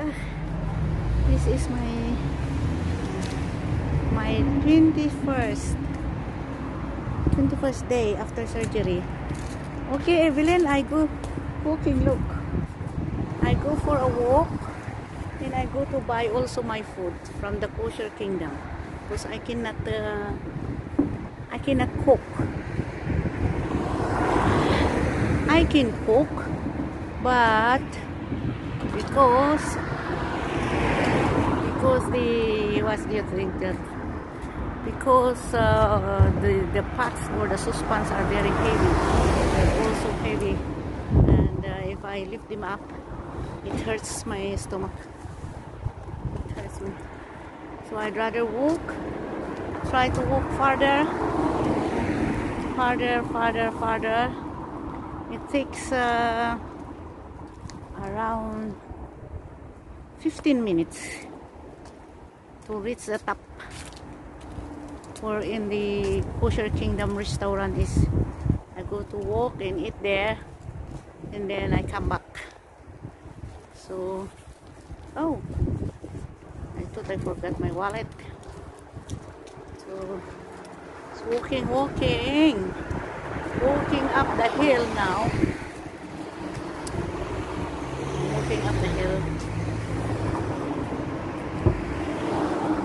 This is my 21st day after surgery. Okay, Evelyn, I go walking. Look, I go for a walk, and I go to buy also my food from the Kosher Kingdom because I cannot cook. I can cook, but because the what's the thing that because the pots or the saucepans are very heavy. They're also heavy, and if I lift them up, it hurts my stomach. It hurts me. So I'd rather walk. Try to walk farther. It takes around 15 minutes to reach the top. Or in the Kosher Kingdom restaurant is I go to walk and eat there, and then I come back. So, oh, I thought I forgot my wallet. So it's walking up the hill now. Walking up the hill.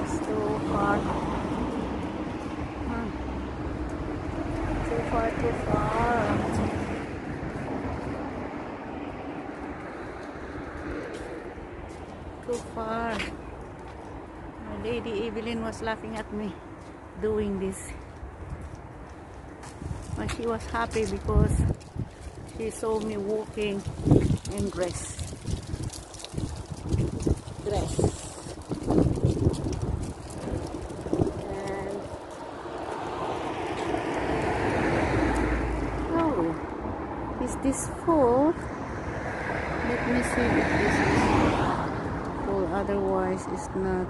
It's too far. Too far. Too far. My lady Evelyn was laughing at me doing this. But she was happy because she saw me walking in dress. And oh, is this full? Let me see if this is full. Otherwise, it's not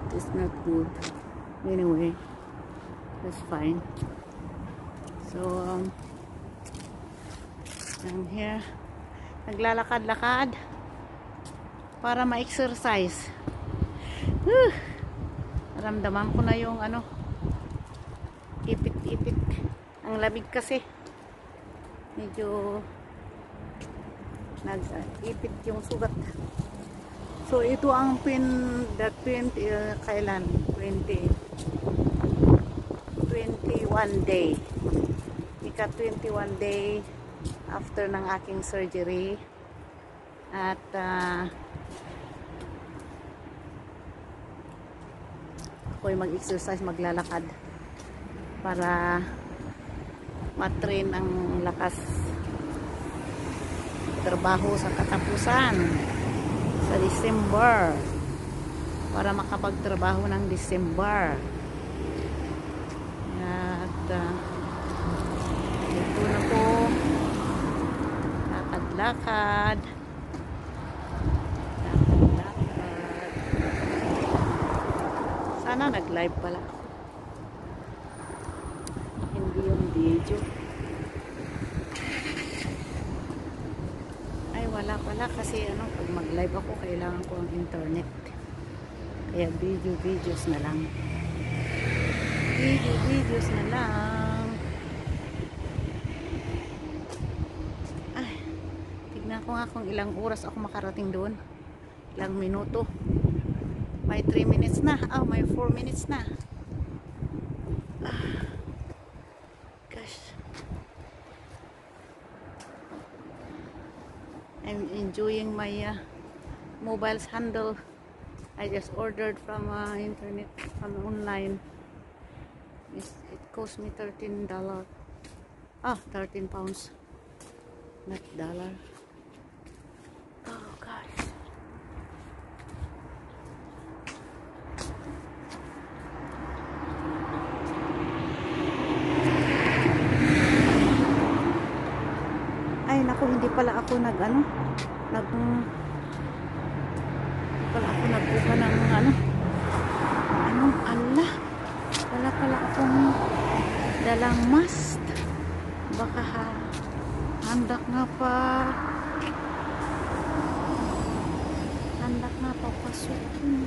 good. Anyway, that's fine. So I'm here, naglalakad-lakad para ma-exercise. Ramdaman ko na yung ipit-ipit. Ang lamig kasi. Medyo nag-ipit yung sugat. So ito ang kailan? 21 day. Ika 21 day after ng aking surgery. At ako'y mag-exercise, maglalakad para matrain ang lakas trabaho sa katapusan sa December, para makapagtrabaho ng December. At ito na po, lakad-lakad. Sana nag-live pala ako, hindi yung video. Ay wala pala kasi pag mag-live ako kailangan ko ang internet, kaya videos na lang. Videos na lang. Ay, tignan ko nga kung ilang oras ako makarating doon, ilang minuto. May 3 minutes na. May 4 minutes na. Gosh. I'm enjoying my mobile's handle. I just ordered from internet, from online. It cost me $13. 13 pounds. Not dollar. Oh gosh. Ay naku, hindi pala ako nagbuka ng wala pala akong dalang mask. Baka handak nga pa Hanap nga papasukin.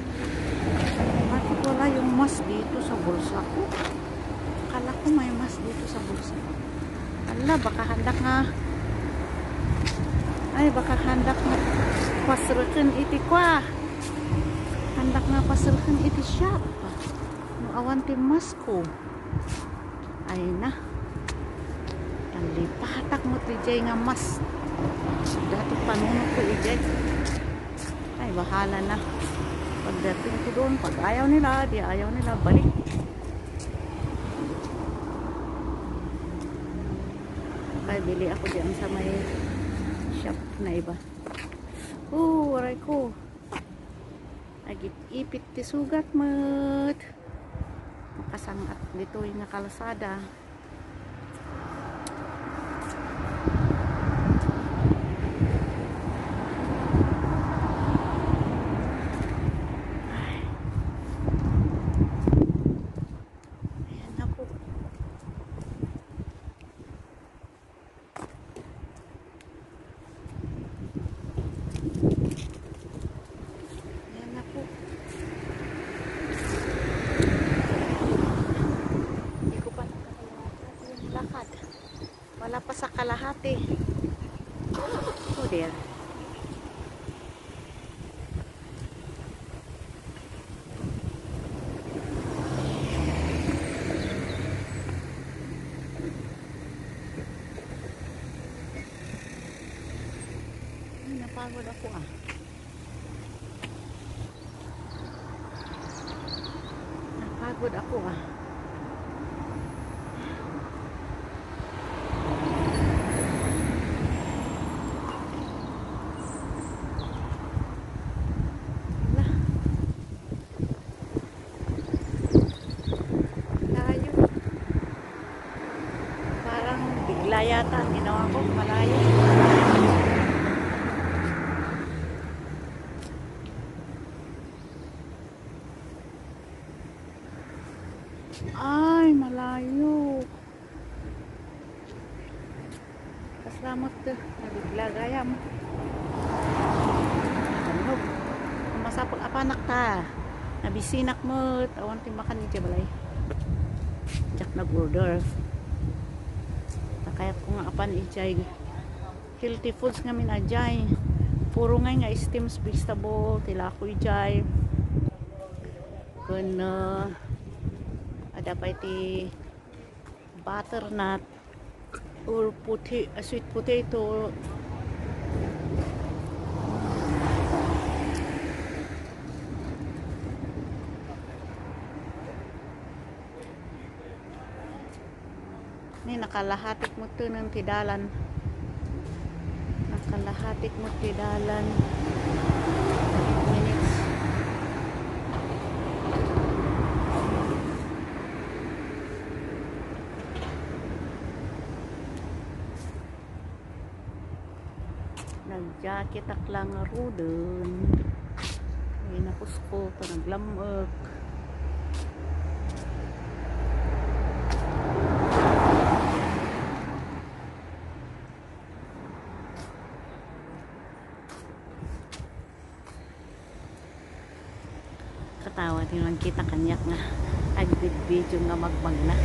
Bakit wala yung mask dito sa bulsa ko? Akala ko may mask dito sa bulsa ko. Ala, baka handak nga. Ay, baka handak nga pasrukin iti kwa. Handak nga pasrukin iti shop. No awan ti mask ko. Ay na. Ang lipatak mo ti jay nga mask. Dato panunod ko ijay. Ay, bahala na. Pagdating ko doon, pag ayaw nila, di ayaw nila, balik. Kaya bili ako dyan sa may shop na iba. Aray ko. Agit-ipit ti sugat mat. Makasangat dito yung kalsada. Wala pa sa kalahati. Oh dear. Ay, napagod ako ah. Napagod ako ah. Bigla yata ang ginawa ko, malayo. Ay, malayo. Kasalamat to. Nabigla gaya mo. Ano? Masapag apanak ta. Nabisinak mo. Tawan timakan ni Jabalay. Jak nag-order. Kaya ko nga apan ijay healthy foods nga min ajay puro nga steamed vegetable tila ko ijay kun ada pa iti butternut or sweet potato ni nakalahatik mo to ng tidalan. Nakalahatik mo tidalan. 8 minutes. Nag-jacket aklang rudon. Ay nakusko pa naglamok. Katawa din lang kita kanyak nga video nga magbang na.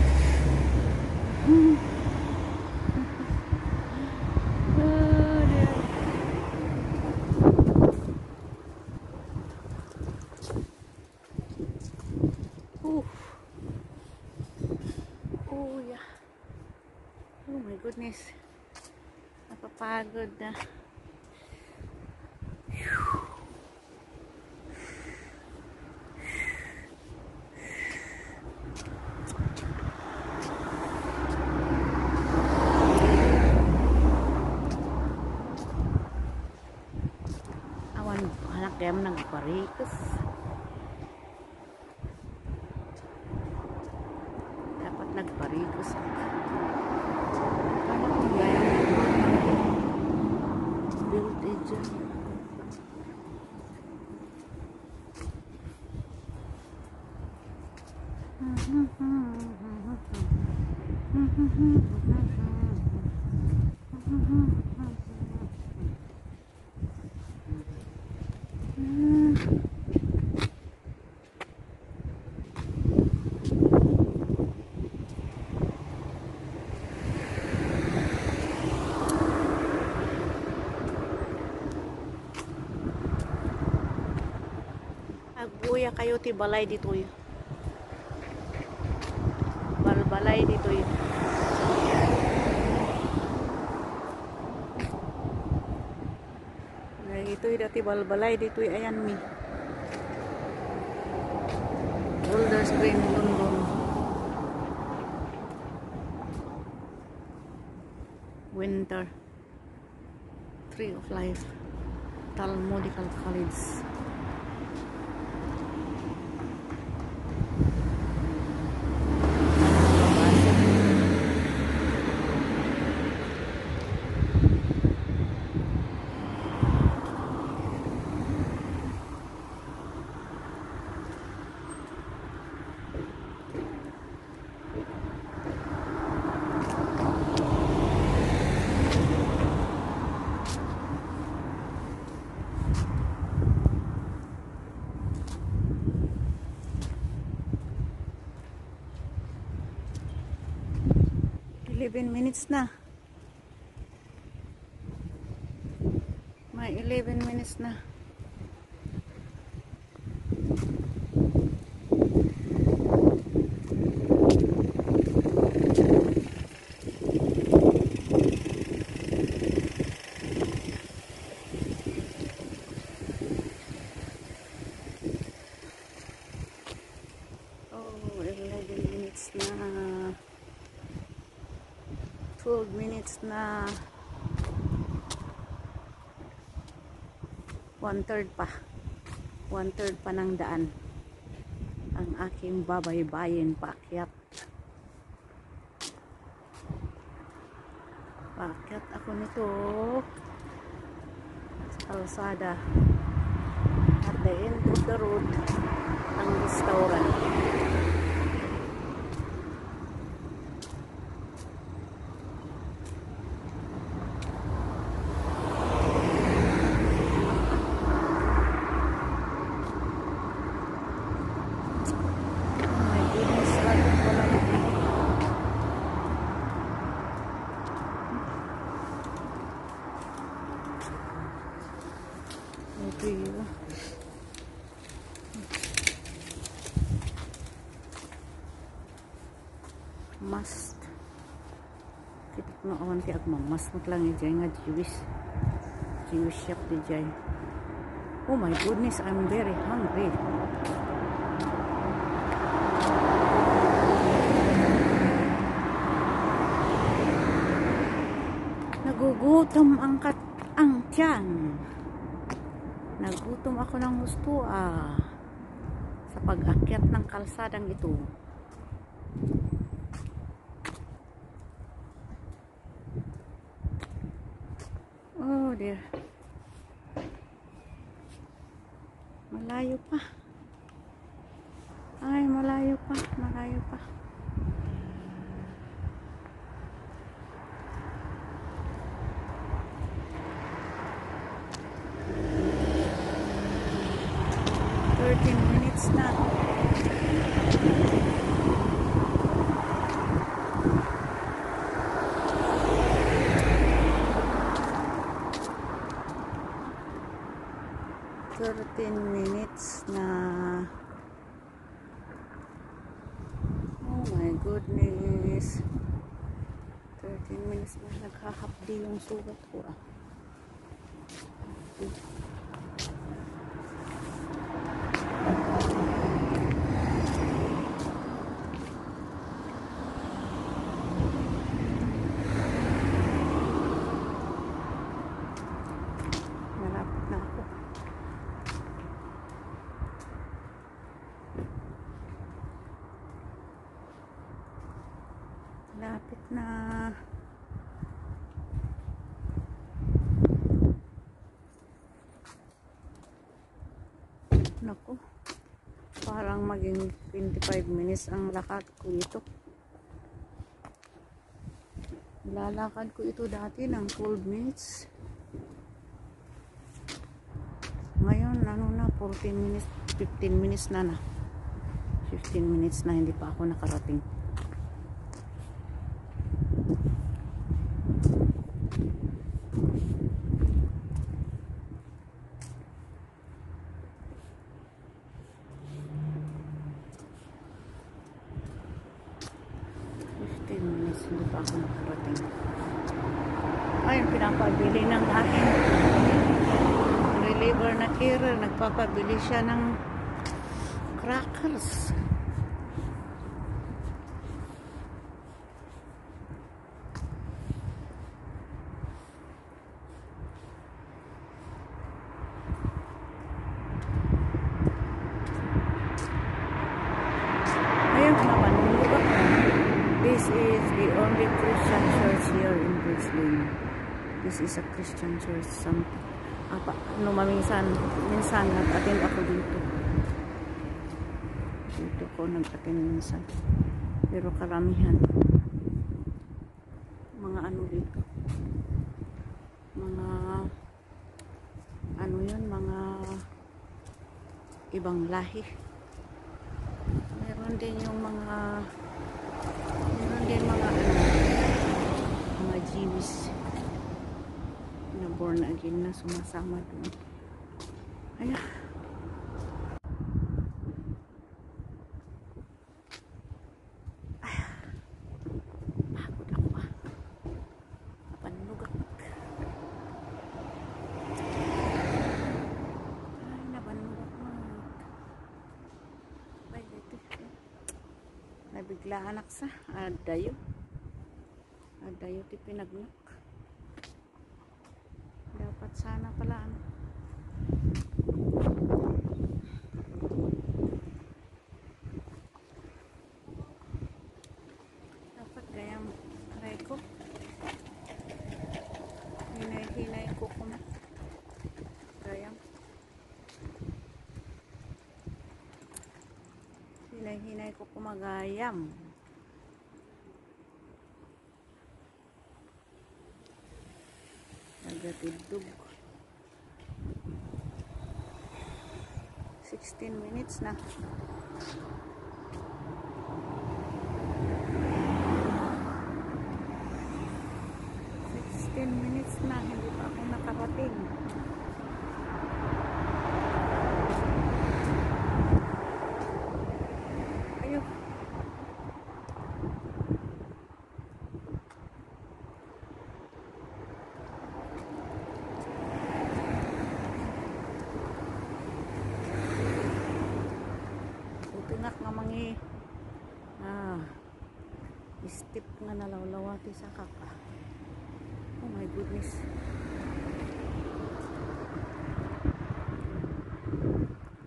Oh yeah. Oh my goodness. Napapagod na. Anak kaya mo nagparikas. Dapat nagparikas. Paano kung gaya build a dyan? Uya kayo ti balay ditoy. Balbalay ditoy. Ditoy dati balbalay ditoy ayan mi. Golders Green London. Winter. Tree of Life. Talmudical College. Minutes na. May 11 minutes na. Oh, 11 minutes na. 12 minutes na. 1/3 pa. 1/3 pa ng daan. Ang aking babaybayin paakyat. Paakyat ako nito sa kalsada. At the end of the road, ang restaurant. Must kita na awan ti agmamas lang ijay nga Jewish shop di jay. Oh my goodness, I'm very hungry. Nagugutom ang tiyan. Nagutom ako ng gusto sa pag-akyat ng kalsadang ito. Oh dear. Malayo pa. Ay, malayo pa. Malayo pa. Minutes na. Minutes na. Oh my goodness. 13 minutes na. Naghahapdi yung sugat ko Malapit na ako. Lapit na. Naku, parang maging 25 minutes ang lakad ko ito. Lalakad ko ito dati ng 12 minutes. Ngayon, ano na, 14 minutes, 15 minutes na. 15 minutes na, hindi pa ako nakarating. pa ako nakarating. Ayun, pinapabili ng aking reliever na carer. Nagpapabili siya ng crackers. Ayun, napanunod ako. This is the only Christian church here in Bridgeland. This is a Christian church. Minsan nag-attend ako dito. Dito ko nag-attend minsan. Pero karamihan mga ano dito. Mga ano yun, mga ibang lahi. Meron din mga Jewish na born again na sumasama doon. Ayan. Pagod ako ah. Napanugak. Ay, napanugak. Ay, dito. Nabigla anak sa adayo. Adayo ti pinagnak. Dapat sana pala ano. Dapat gayang aray ko. Hinay ko kuma. Gayang. Hinay ko kumagayam. Nagatidog. 16 minutes na. 16 minutes na. Hindi pa ako nakarating. Ayun. Tungak nga mangi step nga nalawlawati sa kaka. Oh my goodness.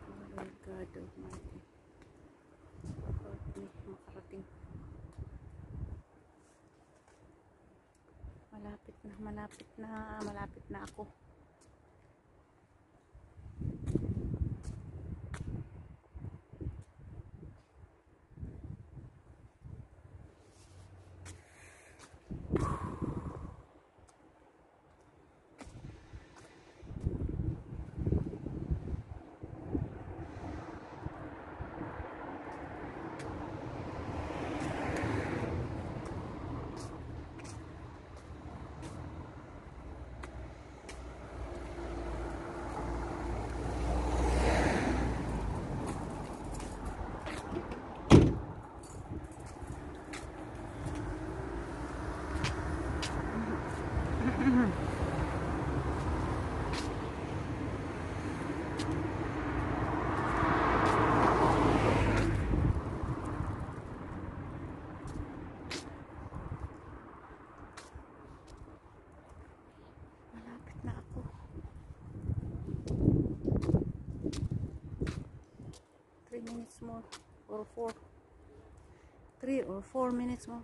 Oh my God Almighty. Help me makarating. Malapit na ako. Malapit na ako. 3 minutes more or 4. 3 or 4 minutes more.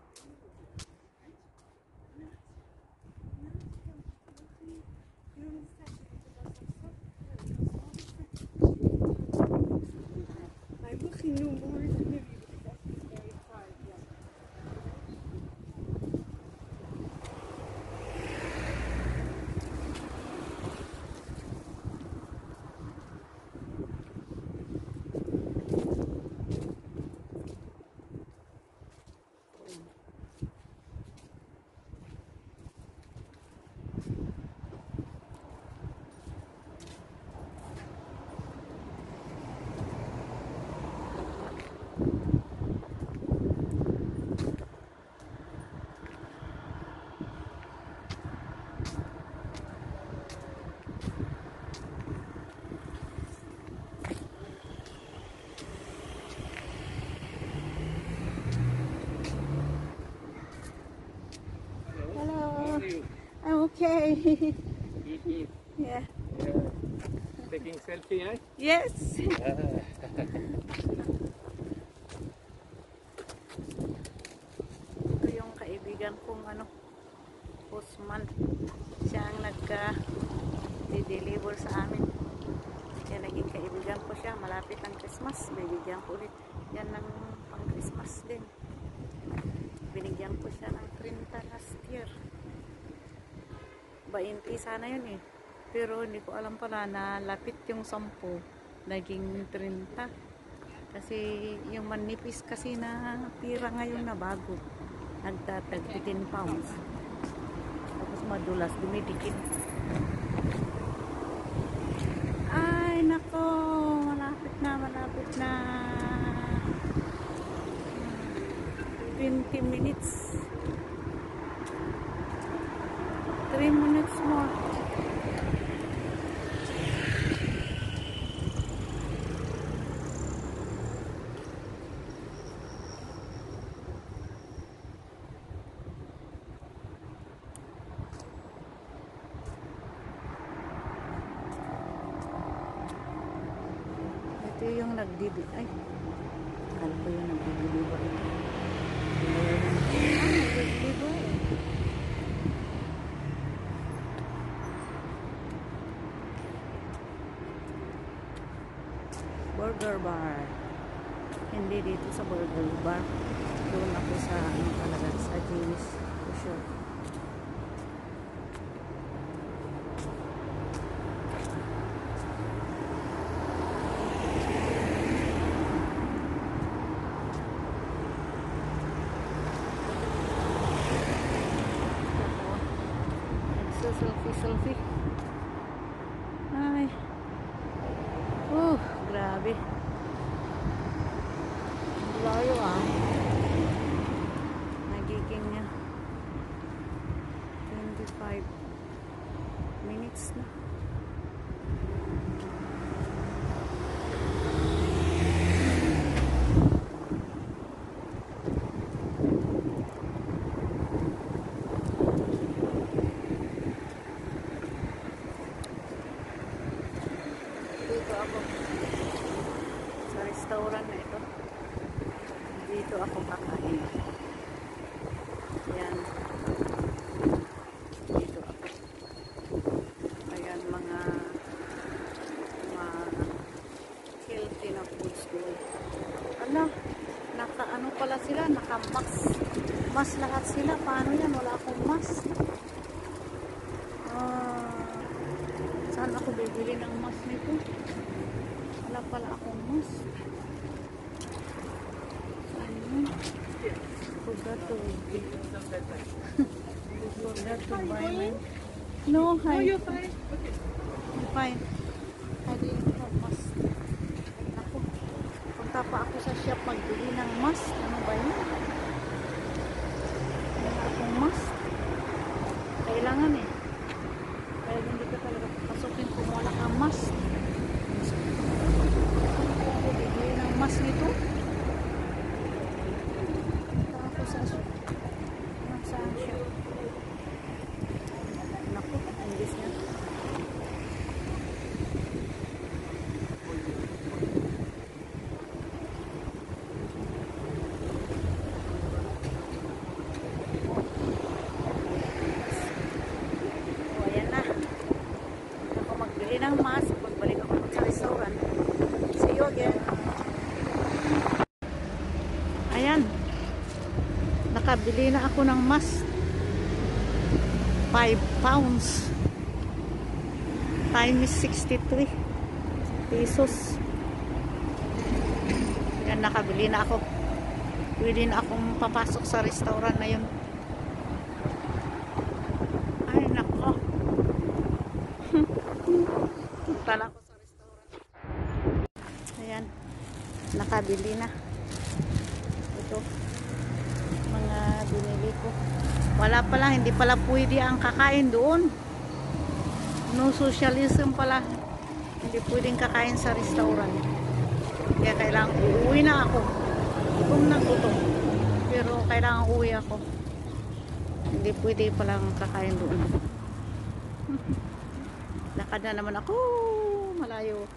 Okay. Eat, eat. Yeah. Taking selfie, eh? Yes. Ito yung kaibigan kong postman. Siya ang nagka-deliver sa amin. Kaya naging kaibigan ko siya. Malapit ang Christmas. Bibigyan ko ulit. Yan ng pang Christmas din. Binigyan ko siya ng 30 last year. 20 sana yun eh. Pero hindi ko alam pala na lapit yung 10. Naging 30. Kasi yung manipis kasi na pira ngayon na bago. Nagtatag 15 pounds. Tapos madulas, dumidikit. Ay, nako. Malapit na, malapit na. 20 minutes. 3 minutes more. Ito yung ay, akala ko yung nagdi-deliver. Nagdi-deliver eh. Burger bar. Hindi dito sa burger bar. Doon ako sa talaga sa James for sure. Selfie. Ay. Grabe. Layo nagiging 25 minutes na. Dito ako sa restaurant na ito. Dito ako kakain. Ayan. Dito ako. Ayan, mga healthy na foods doon. Naka-ano pala sila, naka-max. Mas lahat sila. Paano yan? Wala akong mas. Saan ako bibili ng mas nito? Wala pala akong mas. Forgot to buy mine. No, hi. Oh, you're fine. Okay. I'm fine. I didn't have mas. Ako, punta pa ako sa shop magbili ng mas. Ano ba yun? Wala akong mas. Kailangan eh. Kaya hindi ka talaga pasukin kung wala kang mas. Ako bibili ng mas nito. Saan siya? Naku, English niya. Ayan na. Ako magbili ng mas. Pagbalik ako sa restaurant. See you again. Ayan. Nakabili na ako ng mas. 5 pounds. Time is 63 pesos. Yan, nakabili na ako. Pwede na akong papasok sa restaurant na yun. Ay, nako. Punta na ako sa restaurant. Ayan. Nakabili na. Ito. Mga binili ko. Wala pala, hindi pala pwede ang kakain doon. No socialism pala. Hindi pwedeng kakain sa restaurant. Kaya kailangan uuwi na ako. Gutom na gutom. Pero kailangan uuwi ako. Hindi pwede palang kakain doon. Lakad na naman ako. Malayo.